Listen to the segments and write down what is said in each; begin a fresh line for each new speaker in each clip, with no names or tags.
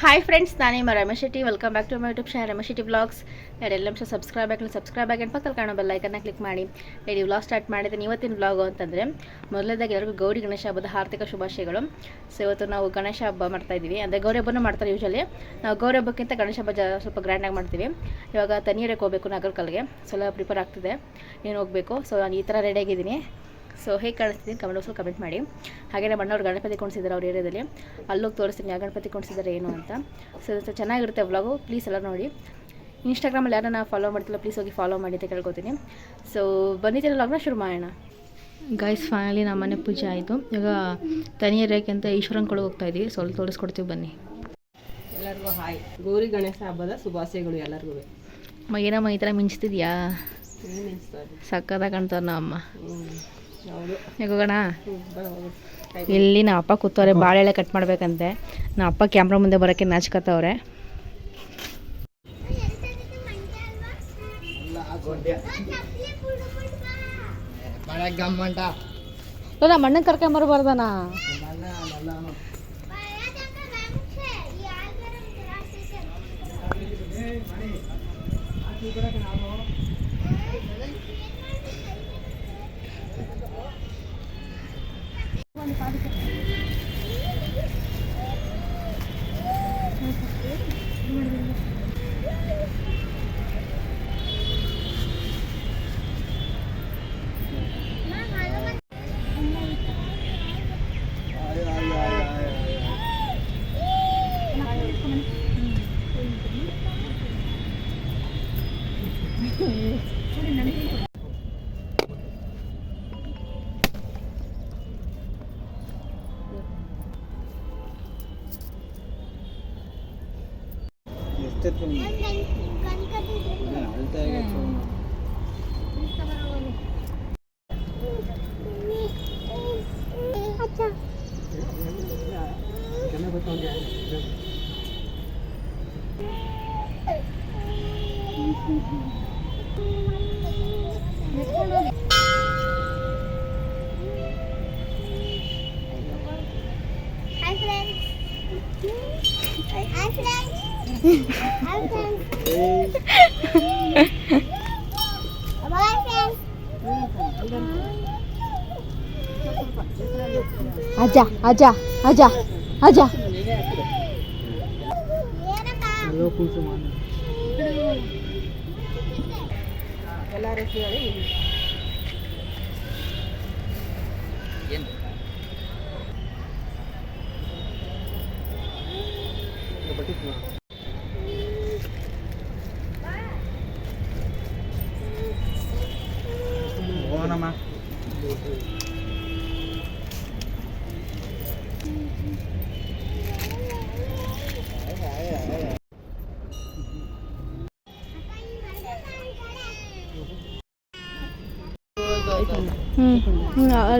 Hi friends, ನಾನೇ Ramesh Shetty. Welcome back to my YouTube channel Ramesh Shetty vlogs. ಯಾರೆಲ್ಲ subscribe ಆಗಿ ಪಕ್ಕದಲ್ಲಿ ಕಾಣೋ ಬೆಲ್ ಐಕನ್ನ ಕ್ಲಿಕ್ ಮಾಡಿ. ಡೈಲಿ ವ್ಲಾಗ್ ಸ್ಟಾರ್ಟ್ ಮಾಡಿದ್ದೀನಿ. ಇವತ್ತಿನ ವ್ಲಾಗು ಅಂತಂದರೆ ಮೊದಲನೇದಾಗಿ ಎಲ್ಲರಿಗೂ ಗೌರಿ ಗಣೇಶ ಹಬ್ಬದ ಹಾರ್ದಿಕ ಶುಭಾಶಯಗಳು. ಸೊ ಇವತ್ತು ನಾವು ಗಣೇಶ ಹಬ್ಬ ಮಾಡ್ತಾಯಿದ್ದೀವಿ. ಅಂದರೆ ಗೌರಿ ಹಬ್ಬನೂ ಮಾಡ್ತಾರೆ ಯೂಶಲಿ. ನಾವು ಗೌರಿ ಹಬ್ಬಕ್ಕಿಂತ ಗಣೇಶ ಹಬ್ಬ ಸ್ವಲ್ಪ ಗ್ರ್ಯಾಂಡಾಗಿ ಮಾಡ್ತೀವಿ. ಇವಾಗ ತಣ್ಣೀರಿಗೆ ಹೋಗಬೇಕು ನಾಗರಕಲ್ಗೆ. ಸ್ವಲ್ಪ ಪ್ರಿಪೇರ್ ಆಗ್ತಿದೆ, ಏನು ಹೋಗಬೇಕು. ಸೊ ನಾನು ಈ ಥರ ರೆಡಿಯಾಗಿದ್ದೀನಿ. ಸೊ ಹೇಗೆ ಕಾಣಿಸ್ತಿದ್ದೀನಿ ಕಮೆಂಟ್ ಮಾಡಿ. ಹಾಗೆ ನಮ್ಮ ಅಣ್ಣವ್ರು ಗಣಪತಿ ಕೊಂಡಿಸಿದ್ದಾರೆ ಅವ್ರ ಏರಿಯಾದಲ್ಲಿ. ಅಲ್ಲೋಗಿ ತೋರಿಸ್ತೀನಿ ಯಾವ ಗಣಪತಿ ಕೊಂಡಿಸಿದ್ದಾರೆ ಏನು ಅಂತ. ಸೊ ಚೆನ್ನಾಗಿರುತ್ತೆ ವ್ಲಾಗು, ಪ್ಲೀಸ್ ಎಲ್ಲ ನೋಡಿ. ಇನ್ಸ್ಟಾಗ್ರಾಮಲ್ಲಿ ಯಾರನ್ನ ಫಾಲೋ ಮಾಡ್ತಿಲ್ಲ ಪ್ಲೀಸ್ ಹೋಗಿ ಫಾಲೋ ಮಾಡಿ ಅಂತ ಕೇಳ್ಕೊತೀನಿ. ಸೊ ಬಂದಿದ್ದೀರ ವ್ಲಾಗ್ನ ಶುರು ಮಾಡೋಣ. ಗೈಸ್, ಫೈನಲಿ ನಮ್ಮ ಮನೆ ಪೂಜೆ ಆಯಿತು. ಈಗ ತನಿಯರೇಕೆ ಅಂತ ಈಶ್ವರನ ಕೊಳಗೆ ಹೋಗ್ತಾಯಿದ್ದೀವಿ. ಸ್ವಲ್ಪ ತೋರಿಸ್ಕೊಡ್ತೀವಿ ಬನ್ನಿ.
ಎಲ್ಲರಿಗೂ ಹಾಯ್, ಗೌರಿ ಗಣೇಶ ಹಬ್ಬದ ಶುಭಾಶಯಗಳು ಎಲ್ಲರಿಗೂ.
ಏನಮ್ಮ ಈ ಥರ ಮಿಂಚ್ತಿದ್ಯಾ? ಸಕ್ಕತ್ತಾಗಿ ಕಾಣ್ತಾರ ನಮ್ಮ ಅಮ್ಮ. ಹೋಗೋಣ. ಇಲ್ಲಿ ನಮ್ಮ ಅಪ್ಪ ಕೂತವ್ರೆ, ಬಾಳೆಲೆ ಕಟ್ ಮಾಡ್ಬೇಕಂತೆ. ನಮ್ಮ ಅಪ್ಪ ಕ್ಯಾಮ್ರಾ ಮುಂದೆ ಬರೋಕ್ಕೆ ನಾಚ್ಕತ್ತವ್ರೆ. ನಮ್ಮ ಅಣ್ಣನ ಕರ್ಕೊಂಬರ್ಬಾರ್ದಾನ? ಅಜ್ಜ ಅಜ್ಜ ಅಜ್ಜ ಅಜ್ಜ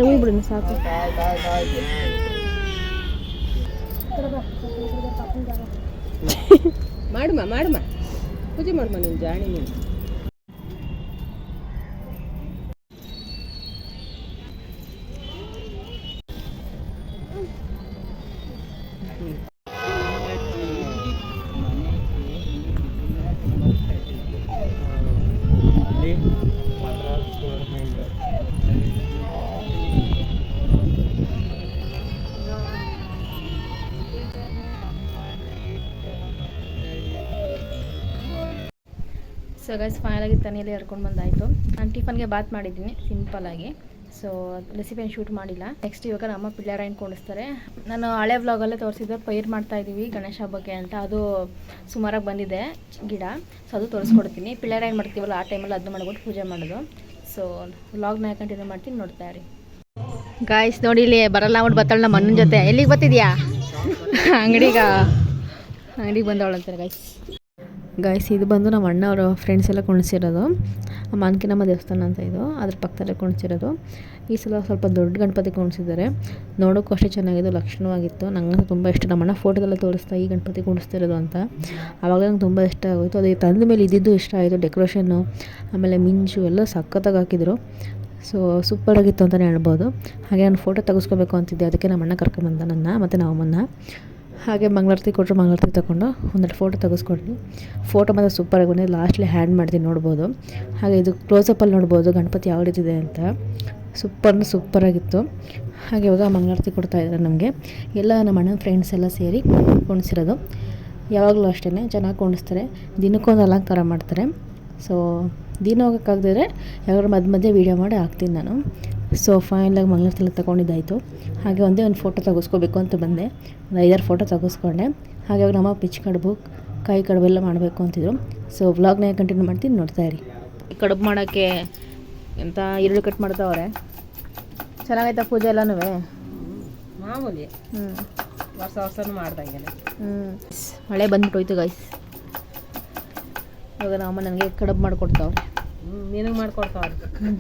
ಹೋಗ್ಬಿಡಿ ಸಾಕು.
ಮಾಡುಮ ಪೂಜೆ ಮಾಡುಮ ನೀನು ಜಾಣಿ ನೀನು.
ಸೊ ಗೈಸ್, ಫೈನಲಾಗಿ ತನಿಯಲ್ಲಿ ಹರ್ಕೊಂಡು ಬಂದಾಯಿತು. ನಾನು ಟಿಫನ್ಗೆ ಬಾತ್ ಮಾಡಿದ್ದೀನಿ ಸಿಂಪಲ್ಲಾಗಿ. ಸೊ ರೆಸಿಪಿಯನ್ನು ಶೂಟ್ ಮಾಡಿಲ್ಲ. ನೆಕ್ಸ್ಟ್ ಇವಾಗ ನಮ್ಮ ಪಿಳ್ಳಾರಾಯಣ ಕೊಂಡಿಸ್ತಾರೆ. ನಾನು ಹಳೆ ವ್ಲಾಗಲ್ಲೇ ತೋರಿಸಿದ್ದೆ ಪೈರ್ ಮಾಡ್ತಾಯಿದ್ದೀವಿ ಗಣೇಶ ಹಬ್ಬಕ್ಕೆ ಅಂತ. ಅದು ಸುಮಾರಾಗಿ ಬಂದಿದೆ ಗಿಡ. ಸೊ ಅದು ತೋರಿಸ್ಕೊಡ್ತೀನಿ. ಪಿಳ್ಳಾರಾಯಣ ಮಾಡ್ತೀವಲ್ಲ ಆ ಟೈಮಲ್ಲಿ ಅದನ್ನ ಮಾಡ್ಬಿಟ್ಟು ಪೂಜೆ ಮಾಡೋದು. ಸೊ ವ್ಲಾಗ್ನ ಕಂಟಿನ್ಯೂ ಮಾಡ್ತೀನಿ, ನೋಡ್ತಾ ಇರಿ. ಗಾಯ್ಸ್ ನೋಡಿ, ಇಲ್ಲಿ ಬರಲ್ಲ ಆಗ್ಬಿಟ್ಟು ಬತ್ತಾಳ ನಮ್ಮ ಅಣ್ಣನ ಜೊತೆ. ಎಲ್ಲಿಗೆ ಬರ್ತಿದ್ಯಾ? ಅಂಗಡಿಗೆ ಬಂದವಳಂತಾರೆ ಗಾಯ್ಸ್. ಇದು ಬಂದು ನಮ್ಮ ಅಣ್ಣವ್ರ ಫ್ರೆಂಡ್ಸ್ ಎಲ್ಲ ಕುಣಿಸಿರೋದು. ಮಾನ್ಕಿನಮ್ಮ ದೇವಸ್ಥಾನ ಅಂತ ಇದು, ಅದ್ರ ಪಕ್ಕದಲ್ಲೇ ಕುಣಿಸಿರೋದು. ಈ ಸಲ ಸ್ವಲ್ಪ ದೊಡ್ಡ ಗಣಪತಿ ಕುಣಿಸಿದ್ದಾರೆ. ನೋಡೋಕ್ಕೂ ಅಷ್ಟೇ ಚೆನ್ನಾಗಿದ್ದು, ಲಕ್ಷಣವಾಗಿತ್ತು. ನಂಗೆ ತುಂಬ ಇಷ್ಟ. ನಮ್ಮ ಅಣ್ಣ ಫೋಟೋದೆಲ್ಲ ತೋರಿಸ್ತಾ ಈ ಗಣಪತಿ ಕುಣಿಸ್ತಿರೋದು ಅಂತ. ಆವಾಗ ನಂಗೆ ತುಂಬ ಇಷ್ಟ ಆಗೋಯಿತು. ಅದು ತಂದ ಮೇಲೆ ಇದ್ದಿದ್ದು ಇಷ್ಟ ಆಯಿತು. ಡೆಕೋರೇಷನ್ನು ಆಮೇಲೆ ಮಿಂಚು ಎಲ್ಲ ಸಖತ್ತಾಗಿ ಹಾಕಿದ್ರು. ಸೊ ಸೂಪರಾಗಿತ್ತು ಅಂತಲೇ ಹೇಳ್ಬೋದು. ಹಾಗೆ ನಾನು ಫೋಟೋ ತೆಗೆಸ್ಕೋಬೇಕು ಅಂತಿದ್ದೆ, ಅದಕ್ಕೆ ನಮ್ಮ ಅಣ್ಣ ಕರ್ಕೊಂಬಂದ ನನ್ನ ಮತ್ತು ನಮ್ಮಮ್ಮನ್ನ. ಹಾಗೆ ಮಂಗಳಾರತಿ ಕೊಟ್ಟರು, ಮಂಗಳಾರತಿ ತೊಗೊಂಡು ಒಂದೆರಡು ಫೋಟೋ ತೆಗೆಸ್ಕೊಂಡ್ವಿ. ಫೋಟೋ ಮಾತ್ರ ಸೂಪರಾಗಿ ಬಂದಿದೆ. ಲಾಸ್ಟ್ಲಿ ಹ್ಯಾಂಡ್ ಮಾಡ್ತೀನಿ ನೋಡ್ಬೋದು. ಹಾಗೆ ಇದು ಕ್ಲೋಸಪ್ಪಲ್ಲಿ ನೋಡ್ಬೋದು ಗಣಪತಿ ಯಾವ ರೀತಿ ಇದೆ ಅಂತ. ಸೂಪರಾಗಿತ್ತು. ಹಾಗೆ ಇವಾಗ ಮಂಗಳಾರತಿ ಕೊಡ್ತಾಯಿದ್ದಾರೆ ನಮಗೆ. ಎಲ್ಲ ನಮ್ಮ ಅಣ್ಣನ ಫ್ರೆಂಡ್ಸ್ ಎಲ್ಲ ಸೇರಿ ಕುಣಿಸಿರೋದು. ಯಾವಾಗಲೂ ಅಷ್ಟೇ ಚೆನ್ನಾಗಿ ಕುಣಿಸ್ತಾರೆ. ದಿನಕ್ಕೊಂದು ಅಲಂಕಾರ ಮಾಡ್ತಾರೆ. ಸೊ ದಿನ ಹೋಗೋಕ್ಕಾಗದಿದ್ರೆ ಯಾವಾಗಲೂ ಮಧ್ಯೆ ವೀಡಿಯೋ ಮಾಡಿ ಹಾಕ್ತೀನಿ ನಾನು. ಸೊ ಫೈನಲಾಗಿ ಮಂಗಳಾರತಿ ಎಲ್ಲ ತೊಗೊಂಡಿದ್ದಾಯಿತು. ಹಾಗೆ ಒಂದೇ ಒಂದು ಫೋಟೋ ತೆಗೆಸ್ಕೋಬೇಕು ಅಂತ ಬಂದೆ. ಒಂದು 5-6 ಫೋಟೋ ತೆಗೆಸ್ಕೊಂಡೆ. ಹಾಗೆ ಅವಾಗ ನಮ್ಮ ಪಿಚ್ ಕಡುಬು, ಕಾಯಿ ಕಡುಬು ಎಲ್ಲ ಮಾಡಬೇಕು ಅಂತಿದ್ರು. ಸೊ ವ್ಲಾಗ್ನ ಕಂಟಿನ್ಯೂ ಮಾಡ್ತೀನಿ, ನೋಡ್ತಾ ಇರಿ. ಕಡುಬು ಮಾಡೋಕ್ಕೆ ಎಂತ ಈರುಳ್ಳಿ ಕಟ್ ಮಾಡ್ತಾವ್ರೆ. ಚೆನ್ನಾಗೈತಾ ಪೂಜೆ ಎಲ್ಲನೂ?
ಮಾಮೂಲಿ ವರ್ಷನೂ ಮಾಡ್ದಂಗೆ.
ಮಳೆ ಬಂದ್ಬಿಟ್ಟು ಹೋಯ್ತು ಗೈಸ್. ಇವಾಗ ನಮ್ಮ ನನಗೆ ಕಡುಬು ಮಾಡಿಕೊಡ್ತಾವ್ರೆ.
ನಿನಗೆ ಮಾಡ್ಕೊಡ್ತಾವ್ರೆ,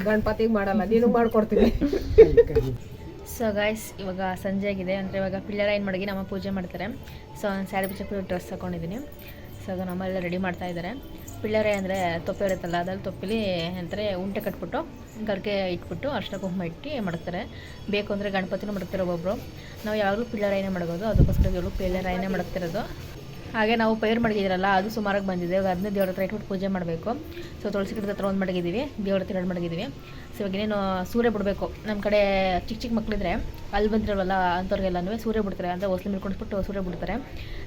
ಗಣಪತಿಗೆ ಮಾಡಲ್ಲ, ನೀನು ಮಾಡ್ಕೊಡ್ತೀನಿ.
ಸೊ ಗೈಸ್ ಇವಾಗ ಸಂಜೆ ಆಗಿದೆ. ಅಂದರೆ ಇವಾಗ ಪಿಳ್ಳರಾಯನ ಮಡಗಿ ನಮ್ಮ ಪೂಜೆ ಮಾಡ್ತಾರೆ. ಸೊ ನಾನು ಸ್ಯಾರಿ ಬಿಚ್ಚಪ್ಪು ಡ್ರೆಸ್ ಹಾಕೊಂಡಿದ್ದೀನಿ. ಸೊ ಇವಾಗ ನಮ್ಮೆಲ್ಲ ರೆಡಿ ಮಾಡ್ತಾ ಇದ್ದಾರೆ. ಪಿಳ್ಳರಾಯ ಅಂದರೆ ತೊಪ್ಪೆ ಇರುತ್ತಲ್ಲ, ಅದ್ರಲ್ಲಿ ತೊಪ್ಪಿಲಿ ಅಂದರೆ ಉಂಟೆ ಕಟ್ಬಿಟ್ಟು ಗರ್ಗೆ ಇಟ್ಬಿಟ್ಟು ಅರ್ಶಿನ ಕುಂಕುಮ ಇಟ್ಟು ಮಡಗ್ತಾರೆ. ಬೇಕು ಅಂದರೆ ಗಣಪತಿನೂ ಮಡಗ್ತಾರೆ ಒಬ್ಬೊಬ್ಬರು. ನಾವು ಯಾವಾಗಲೂ ಪಿಳ್ಳರಾಯನೇ ಮಡಗೋದು, ಅದಕ್ಕೋಸ್ಕರ ಇವರು ಪಿಳ್ಳರಾಯನೇ ಮಡಗ್ತಿರೋದು. ಹಾಗೆ ನಾವು ಪೈರು ಮಡಗಿದ್ರಲ್ಲ, ಅದು ಸುಮಾರಾಗಿ ಬಂದಿದೆ. ಇವಾಗ ಅದನ್ನೇ ದೇವ್ರ ಹತ್ರ ಇಟ್ಬಿಟ್ಟು ಪೂಜೆ ಮಾಡಬೇಕು. ಸೊ ತುಳಸಿ ಗಿಡದ ಹತ್ರ ಒಂದು ಮಡಗಿದ್ದೀವಿ, ದೇವ್ರ ಹತ್ರ 2 ಮಡಗಿದ್ದೀವಿ. ಸೊ ಇವಾಗ ಇನ್ನೇನು ಸೂರ್ಯ ಬಿಡಬೇಕು. ನಮ್ಮ ಕಡೆ ಚಿಕ್ಕ ಮಕ್ಕಳಿದ್ರೆ ಅಲ್ಲಿ ಬಂದಿರಲ್ವಲ್ಲ ಅಂಥವ್ರಿಗೆಲ್ಲನೂ ಸೂರ್ಯ ಬಿಡ್ತಾರೆ. ಅಂದರೆ ಹೊಸ್ಲು ಮಿಲ್ಕೊಂಡ್ಬಿಟ್ಟು ಸೂರ್ಯ ಬಿಡ್ತಾರೆ.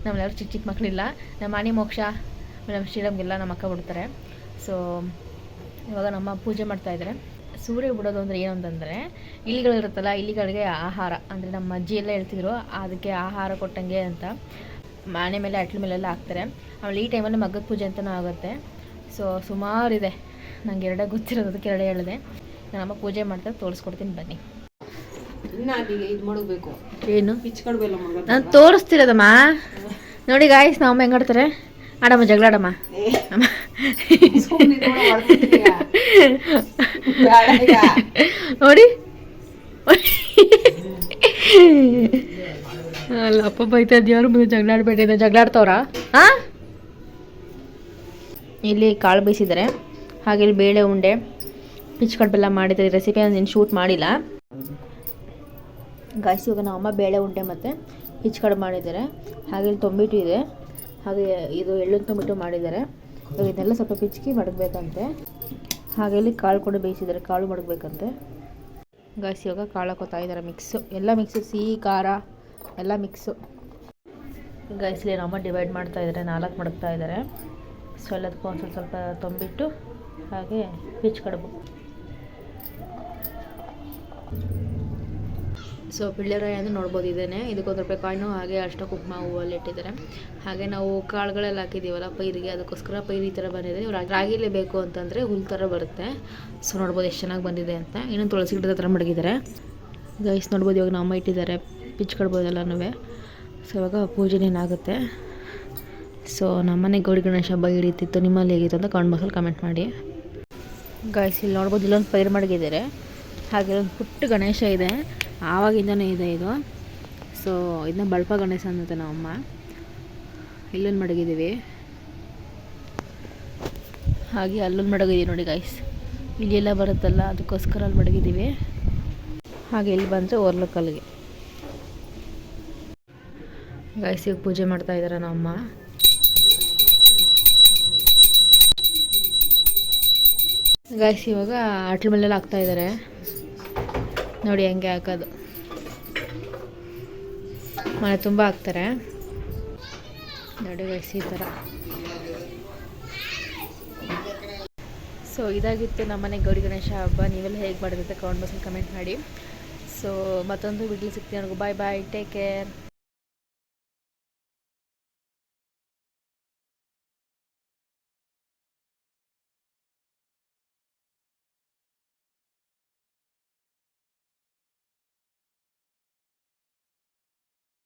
ನಮ್ಮೆಲ್ಲರೂ ಚಿಕ್ಕ ಮಕ್ಕಳಿಲ್ಲ. ನಮ್ಮ ಆನಿ ಮೋಕ್ಷ, ನಮ್ಮ ಶ್ರೀರಾಮ್ಗೆಲ್ಲ ನಮ್ಮ ಅಕ್ಕ ಬಿಡ್ತಾರೆ. ಸೊ ಇವಾಗ ನಮ್ಮ ಪೂಜೆ ಮಾಡ್ತಾಯಿದ್ದಾರೆ. ಸೂರ್ಯ ಬಿಡೋದು ಅಂದರೆ ಏನು ಅಂತಂದರೆ, ಇಲಿಗಳಿರುತ್ತಲ್ಲ, ಇಲಿಗಳಿಗೆ ಆಹಾರ. ಅಂದರೆ ನಮ್ಮ ಅಜ್ಜಿ ಎಲ್ಲ ಹೇಳ್ತಿದ್ರು ಅದಕ್ಕೆ ಆಹಾರ ಕೊಟ್ಟಂಗೆ ಅಂತ. ಮನೆ ಮೇಲೆ ಅಟ್ಲ ಮೇಲೆಲ್ಲ ಹಾಕ್ತಾರೆ. ಆಮೇಲೆ ಈ ಟೈಮಲ್ಲಿ ಮಗ್ಗದ ಪೂಜೆ ಅಂತಲೂ ಆಗುತ್ತೆ. ಸೊ ಸುಮಾರಿದೆ, ನನಗೆ 2 ಗೊತ್ತಿರೋದು, ಅದಕ್ಕೆ 2 ಹೇಳಿದೆ. ನಮ್ಮಮ್ಮ ಪೂಜೆ ಮಾಡ್ತಾರೆ, ತೋರಿಸ್ಕೊಡ್ತೀನಿ ಬನ್ನಿ.
ಇದು ಮಾಡಬೇಕು
ಏನು
ಪಿಚ್ ಕಡುಬೆಲ್ಲ
ನಾನು ತೋರಿಸ್ತಿರೋದಮ್ಮ. ನೋಡಿ ಗಾಯ್ಸ್, ನಮ್ಮಮ್ಮ ಹೆಂಗೆ ಆಡ್ತಾರೆ. ಆಡಮ್ಮ, ಜಗಳ ಆಡಮ್ಮ. ನೋಡಿ ಅಲ್ಲ ಅಪ್ಪ ಬೈತಾ ಯಾರು ಮುಂದೆ ಜಗಳ ಆಡ್ಬೇಡ. ಜಗಳ ಆಡ್ತವ್ರಾ? ಹಾಂ, ಇಲ್ಲಿ ಕಾಳು ಬೇಯಿಸಿದ್ದಾರೆ. ಹಾಗೆ ಇಲ್ಲಿ ಬೇಳೆ ಉಂಡೆ, ಪಿಚ್ ಕಡುಬೆಲ್ಲ ಮಾಡಿದ್ದಾರೆ. ರೆಸಿಪಿ ನಾನು ಶೂಟ್ ಮಾಡಿಲ್ಲ ಗಾಯ್ಸ್. ಇವಾಗ ನಮ್ಮ ಅಮ್ಮ ಬೇಳೆ ಉಂಡೆ ಮತ್ತು ಪಿಚ್ ಕಡುಬು ಮಾಡಿದ್ದಾರೆ. ಹಾಗೆ ಇಲ್ಲಿ ತೊಂಬಿಟ್ಟು ಇದೆ. ಹಾಗೆ ಇದು ಎಳ್ಳು ತೊಂಬಿಟ್ಟು ಮಾಡಿದ್ದಾರೆ. ಇವಾಗ ಇದನ್ನೆಲ್ಲ ಸ್ವಲ್ಪ ಪಿಚ್ಕಿ ಮಡಗಬೇಕಂತೆ. ಹಾಗೆ ಇಲ್ಲಿ ಕಾಳು ಕೂಡ ಬೇಯಿಸಿದ್ದಾರೆ, ಕಾಳು ಮಡಗಬೇಕಂತೆ ಗಾಯ್ಸ್. ಇವಾಗ ಕಾಳು ಹಾಕೋತಾ ಇದ್ದಾರೆ. ಮಿಕ್ಸು, ಎಲ್ಲ ಮಿಕ್ಸು, ಸಿಹಿ ಖಾರ ಎಲ್ಲ ಮಿಕ್ಸು ಗಾಯ್ಸ್. ಇಲ್ಲಿ ನಮ್ಮ ಡಿವೈಡ್ ಮಾಡ್ತಾ ಇದ್ದಾರೆ, 4 ಮಡಗ್ತಾ ಇದ್ದಾರೆ. ಸೊ ಎಲ್ಲದಕ್ಕೂ ಒಂದು ಸ್ವಲ್ಪ ತೊಂಬಿಟ್ಟು ಹಾಗೆ ಪಿಚ್ ಕಡುಬು. ಸೊ ಪಿಳ್ಳರಾಯ ಅಂದರೆ ನೋಡ್ಬೋದು ಇದೇನೆ. ಇದಕ್ಕೆ ₹1 ಕಾಯಿನು, ಹಾಗೆ ಅರ್ಶಿನ ಕುಂಕುಮ ಹೂವಲ್ಲಿ ಇಟ್ಟಿದ್ದಾರೆ. ಹಾಗೆ ನಾವು ಕಾಳುಗಳೆಲ್ಲ ಹಾಕಿದ್ದೀವಲ್ಲ ಪೈರಿಗೆ, ಅದಕ್ಕೋಸ್ಕರ ಪೈರು ಈ ಥರ ಬಂದಿದೆ. ರಾಗಿಲೇ ಬೇಕು ಅಂತಂದರೆ ಹುಲ್ ಥರ ಬರುತ್ತೆ. ಸೊ ನೋಡ್ಬೋದು ಎಷ್ಟು ಚೆನ್ನಾಗಿ ಬಂದಿದೆ ಅಂತ. ಇನ್ನೊಂದು ತುಳಸಿ ಗಿಡದ ಥರ ಮಡಗಿದ್ದಾರೆ ಗೈಸ್. ನೋಡ್ಬೋದು ಇವಾಗ ನಮ್ಮ ಇಟ್ಟಿದ್ದಾರೆ ಪಿಚ್ ಕಡ್ಬೋದೆಲ್ಲನೂ. ಸೊ ಇವಾಗ ಪೂಜೆನೇನಾಗುತ್ತೆ. ಸೊ ನಮ್ಮನೆ ಗೌರಿ ಗಣೇಶ ಹಬ್ಬ ಈ ರೀತಿ ಇತ್ತು. ನಿಮ್ಮಲ್ಲಿ ಹೇಗಿತ್ತು ಅಂತ ಕಮೆಂಟ್ ಬಾಕ್ಸಲ್ಲಿ ಕಮೆಂಟ್ ಮಾಡಿ ಗೈಸ್. ಇಲ್ಲಿ ನೋಡ್ಬೋದು ಇಲ್ಲೊಂದು ಪೈರು ಮಡಗಿದ್ದಾರೆ. ಹಾಗೆ ಒಂದು ಪುಟ್ಟ ಗಣೇಶ ಇದೆ, ಆವಾಗಿಂದನೇ ಇದೆ ಇದು. ಸೊ ಇದನ್ನ ಬಳಪ ಗಣೇಶ ಅನ್ನತ್ತೆ ನಮ್ಮಮ್ಮ. ಇಲ್ಲೊಂದು ಮಡಗಿದ್ದೀವಿ, ಹಾಗೆ ಅಲ್ಲೊಂದು ಮಡಗಿದ್ದೀವಿ ನೋಡಿ ಗೈಸ್. ಇಲ್ಲೆಲ್ಲ ಬರುತ್ತಲ್ಲ ಅದಕ್ಕೋಸ್ಕರ ಅಲ್ಲಿ ಮಡಗಿದ್ದೀವಿ. ಹಾಗೆ ಇಲ್ಲಿ ಬಂದರೆ ಓರ್ಲಕ್ಕಲ್ಲಿಗೆ ಗೈಸ್. ಈಗ ಪೂಜೆ ಮಾಡ್ತಾ ಇದ್ದಾರೆ ನಮ್ಮಮ್ಮ. ಗೈಸ್ ಇವಾಗ ಅಟ್ಲ ಮೇಲೆಲ್ಲ ಹಾಕ್ತಾ ಇದ್ದಾರೆ ನೋಡಿ, ಹೆಂಗೆ ಹಾಕೋದು. ಮನೆ ತುಂಬ ಹಾಕ್ತಾರೆ ನೋಡಿ ಗೈಸ್, ಈ ಥರ. ಸೊ ಇದಾಗಿತ್ತು ನಮ್ಮನೆ ಗೌರಿ ಗಣೇಶ ಹಬ್ಬ. ನೀವೆಲ್ಲ ಹೇಗೆ ಮಾಡಿದ್ರೆ ಕಮೆಂಟ್ ಬಾಕ್ಸಲ್ಲಿ ಕಮೆಂಟ್ ಮಾಡಿ. ಸೊ ಮತ್ತೊಂದು ವಿಡಿಯೋ ಸಿಗ್ತೀನಿ. ನನಗೂ ಬಾಯ್ ಬಾಯ್, ಟೇಕ್ ಕೇರ್.